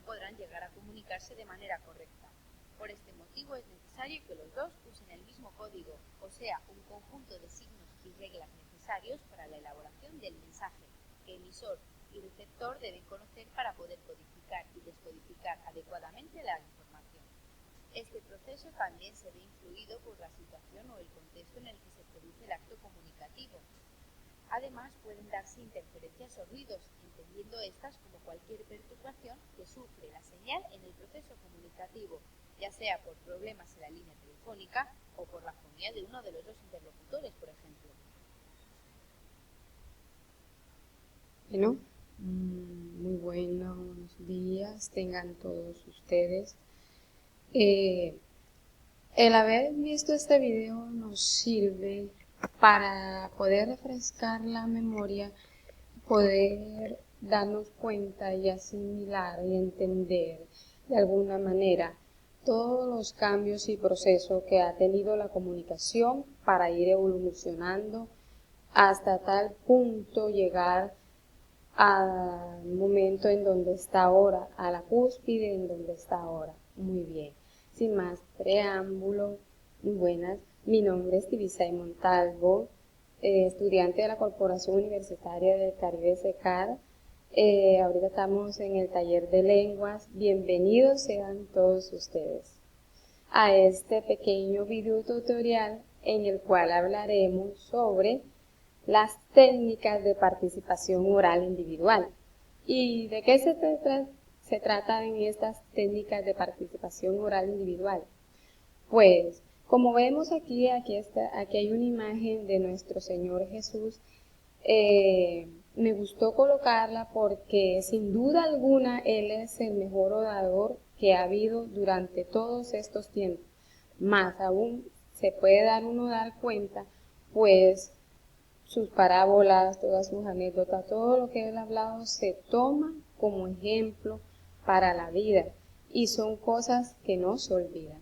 podrán llegar a comunicarse de manera correcta. Por este motivo es necesario que los dos usen el mismo código, o sea, un conjunto de signos y reglas necesarios para la elaboración del mensaje que emisor y receptor deben conocer para poder codificar y descodificar adecuadamente la información. Este proceso también se ve influido por la situación o el contexto en el que se produce el acto comunicativo. Además, pueden darse interferencias o ruidos, entendiendo estas como cualquier perturbación que sufre la señal en el proceso comunicativo, ya sea por problemas en la línea telefónica o por la fonía de uno de los dos interlocutores, por ejemplo. Bueno, muy buenos días tengan todos ustedes. El haber visto este video nos sirve para poder refrescar la memoria, poder darnos cuenta y asimilar y entender de alguna manera todos los cambios y procesos que ha tenido la comunicación para ir evolucionando hasta tal punto llegar al momento en donde está ahora, a la cúspide en donde está ahora. Muy bien. Sin más preámbulo, muy buenas. Mi nombre es Tibisay Montalvo, estudiante de la Corporación Universitaria del Caribe SECAR. Ahorita estamos en el taller de lenguas. Bienvenidos sean todos ustedes a este pequeño video tutorial en el cual hablaremos sobre las técnicas de participación oral individual. ¿Y de qué se trata en estas técnicas de participación oral individual? Pues, como vemos aquí hay una imagen de nuestro Señor Jesús. Me gustó colocarla porque sin duda alguna Él es el mejor orador que ha habido durante todos estos tiempos. Más aún se puede dar cuenta, pues sus parábolas, todas sus anécdotas, todo lo que Él ha hablado se toma como ejemplo para la vida y son cosas que no se olvidan.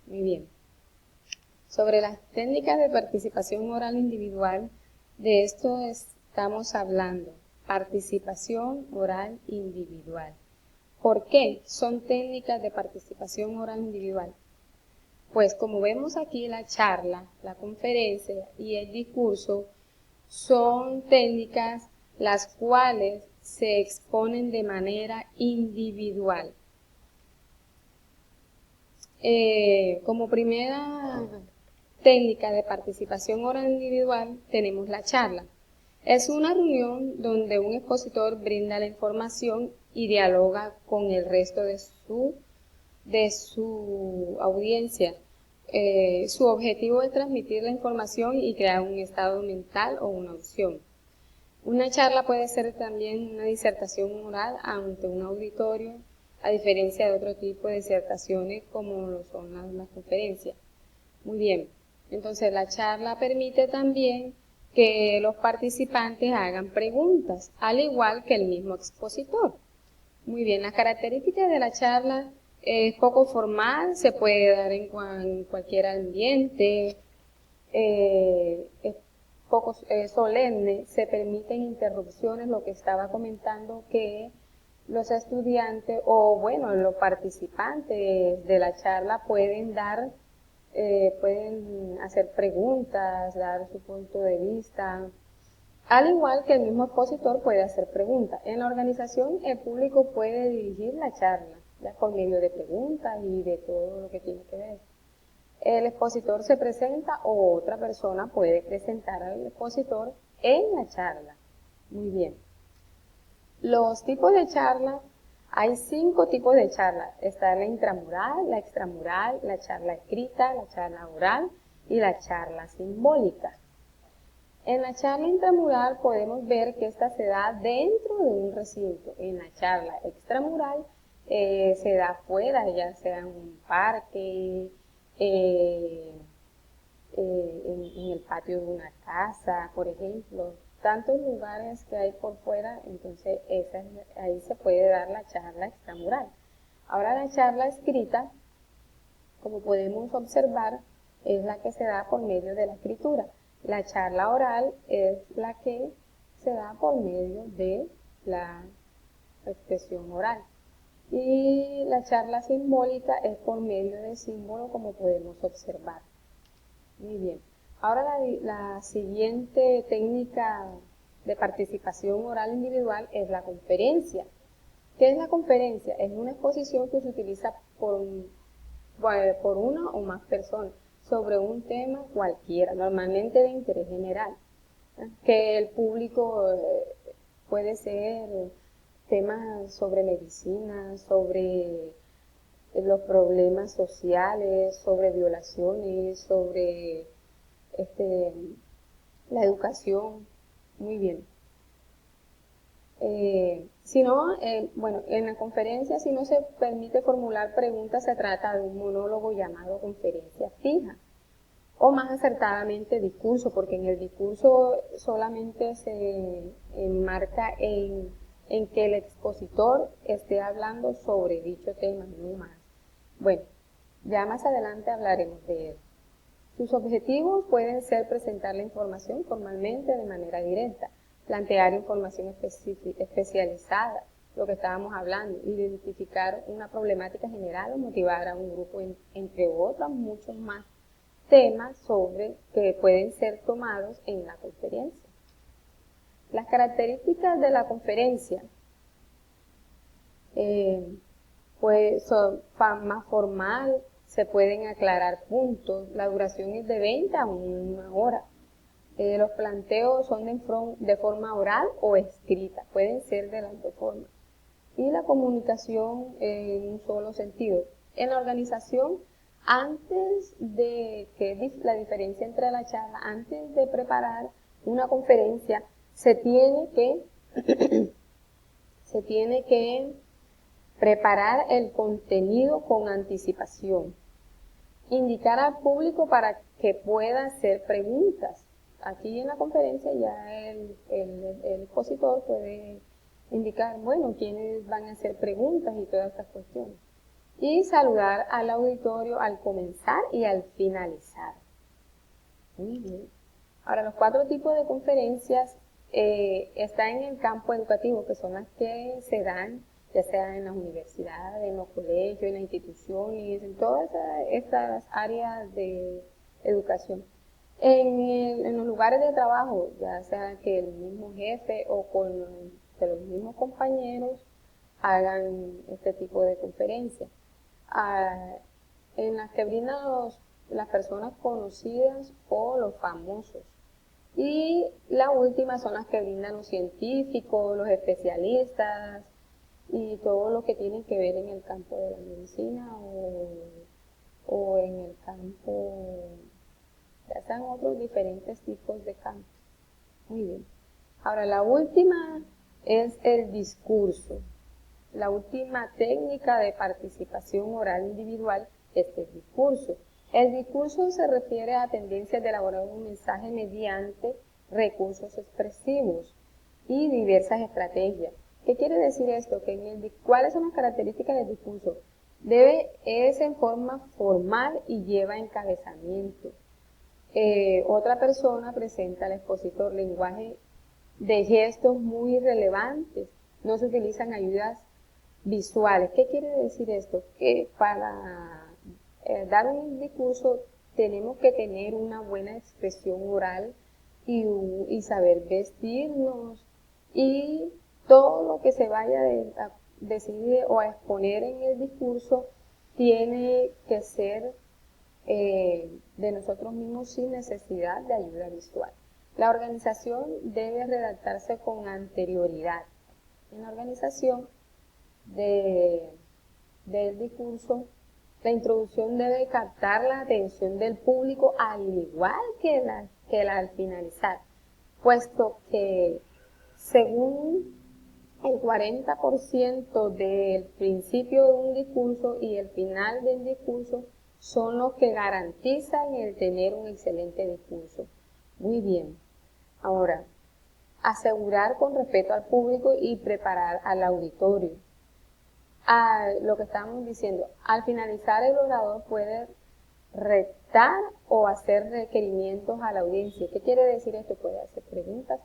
Muy bien. Sobre las técnicas de participación oral individual, de esto estamos hablando, participación oral individual. ¿Por qué son técnicas de participación oral individual? Pues como vemos aquí la charla, la conferencia y el discurso son técnicas las cuales se exponen de manera individual. Como primera técnica de participación oral individual tenemos la charla. Es una reunión donde un expositor brinda la información y dialoga con el resto de su audiencia. Su objetivo es transmitir la información y crear un estado mental o una opción. Una charla puede ser también una disertación oral ante un auditorio, a diferencia de otro tipo de disertaciones como lo son las conferencias. Muy bien, entonces la charla permite también que los participantes hagan preguntas, al igual que el mismo expositor. Muy bien, las características de la charla es poco formal, se puede dar en cualquier ambiente, es poco solemne, se permiten interrupciones, lo que estaba comentando que los estudiantes o bueno, los participantes de la charla pueden hacer preguntas, dar su punto de vista, al igual que el mismo expositor puede hacer preguntas. En la organización el público puede dirigir la charla, ya por medio de preguntas y de todo lo que tiene que ver. El expositor se presenta o otra persona puede presentar al expositor en la charla. Muy bien. Los tipos de charla, hay 5 tipos de charla. Está la intramural, la extramural, la charla escrita, la charla oral y la charla simbólica. En la charla intramural podemos ver que esta se da dentro de un recinto. En la charla extramural se da afuera, ya sea en un parque, en el patio de una casa, por ejemplo. Tantos lugares que hay por fuera, entonces ahí se puede dar la charla extramural. Ahora la charla escrita, como podemos observar, es la que se da por medio de la escritura. La charla oral es la que se da por medio de la expresión oral. Y la charla simbólica es por medio de símbolos, como podemos observar. Muy bien. Ahora la siguiente técnica de participación oral individual es la conferencia. ¿Qué es la conferencia? Es una exposición que se utiliza por una o más personas sobre un tema cualquiera, normalmente de interés general, que el público puede ser temas sobre medicina, sobre los problemas sociales, sobre violaciones, sobre la educación. Muy bien. Bueno, en la conferencia, si no se permite formular preguntas, se trata de un monólogo llamado conferencia fija, o más acertadamente discurso, porque en el discurso solamente se enmarca en que el expositor esté hablando sobre dicho tema, no más. Bueno, ya más adelante hablaremos de él. Sus objetivos pueden ser presentar la información formalmente de manera directa, plantear información especializada, lo que estábamos hablando, identificar una problemática general o motivar a un grupo, entre otros muchos más temas que pueden ser tomados en la conferencia. Las características de la conferencia pues son más formal, se pueden aclarar puntos, la duración es de 20 a 1 hora. Los planteos son de forma oral o escrita, pueden ser de las dos formas. Y la comunicación en un solo sentido. En la organización, que es la diferencia entre la charla, antes de preparar una conferencia, se tiene que preparar el contenido con anticipación. Indicar al público para que pueda hacer preguntas. Aquí en la conferencia ya el expositor puede indicar, bueno, quiénes van a hacer preguntas y todas estas cuestiones. Y saludar al auditorio al comenzar y al finalizar. Muy bien. Ahora, los 4 tipos de conferencias están en el campo educativo, que son las que se dan ya sea en las universidades, en los colegios, en las instituciones, en todas estas áreas de educación. En los lugares de trabajo, ya sea que el mismo jefe o que los mismos compañeros hagan este tipo de conferencias. En las que brindan las personas conocidas o los famosos. Y la última son las que brindan los científicos, los especialistas, y todo lo que tiene que ver en el campo de la medicina o en el campo, ya sean otros diferentes tipos de campos. Muy bien. Ahora, la última es el discurso. La última técnica de participación oral individual es el discurso. El discurso se refiere a tendencias de elaborar un mensaje mediante recursos expresivos y diversas estrategias. ¿Qué quiere decir esto? ¿Cuáles son las características del discurso? Es en forma formal y lleva encabezamiento. Otra persona presenta al expositor lenguaje de gestos muy relevantes. No se utilizan ayudas visuales. ¿Qué quiere decir esto? Que para dar un discurso tenemos que tener una buena expresión oral y saber vestirnos, y todo lo que se vaya a decidir o a exponer en el discurso tiene que ser de nosotros mismos sin necesidad de ayuda visual. La organización debe redactarse con anterioridad. En la organización del discurso, la introducción debe captar la atención del público al igual que al finalizar, puesto que según el 40% del principio de un discurso y el final del discurso son los que garantizan el tener un excelente discurso. Muy bien. Ahora, asegurar con respeto al público y preparar al auditorio. Lo que estamos diciendo, al finalizar el orador puede retar o hacer requerimientos a la audiencia. ¿Qué quiere decir esto? Puede hacer preguntas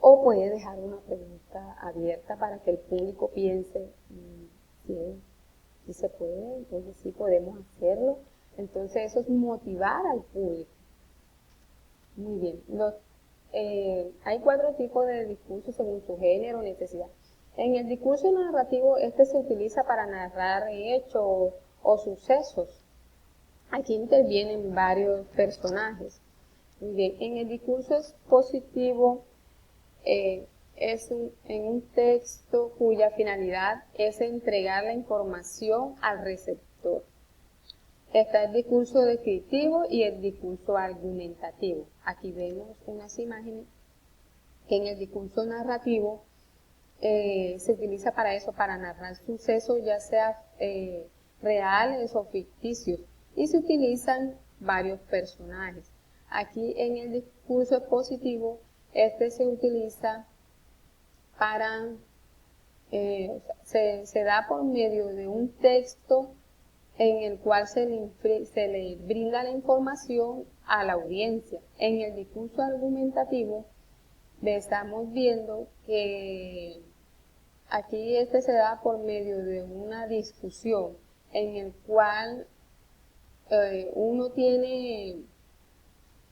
o puede dejar una pregunta abierta para que el público piense si sí se puede, entonces sí podemos hacerlo. Entonces eso es motivar al público. Muy bien. Hay 4 tipos de discursos según su género o necesidad. En el discurso narrativo, este se utiliza para narrar hechos o sucesos. Aquí intervienen varios personajes. Muy bien. En el discurso expositivo, en un texto cuya finalidad es entregar la información al receptor. Está el discurso descriptivo y el discurso argumentativo. Aquí vemos unas imágenes que en el discurso narrativo se utiliza para eso, para narrar sucesos ya sea reales o ficticios, y se utilizan varios personajes. Aquí en el discurso expositivo, este se utiliza para, se da por medio de un texto en el cual se le brinda la información a la audiencia. En el discurso argumentativo estamos viendo que aquí este se da por medio de una discusión en el cual uno tiene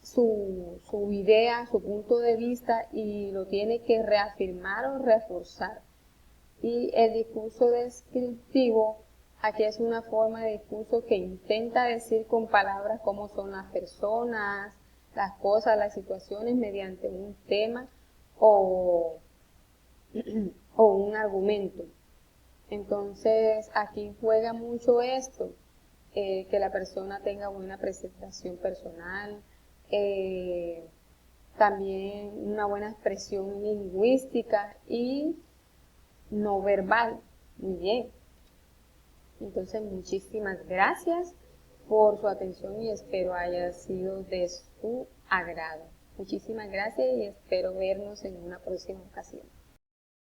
su idea, su punto de vista y lo tiene que reafirmar o reforzar. Y el discurso descriptivo, aquí es una forma de discurso que intenta decir con palabras cómo son las personas, las cosas, las situaciones mediante un tema o un argumento. Entonces aquí juega mucho esto, que la persona tenga buena presentación personal, también una buena expresión lingüística y no verbal. Muy bien. Entonces, muchísimas gracias por su atención y espero haya sido de su agrado. Muchísimas gracias y espero vernos en una próxima ocasión.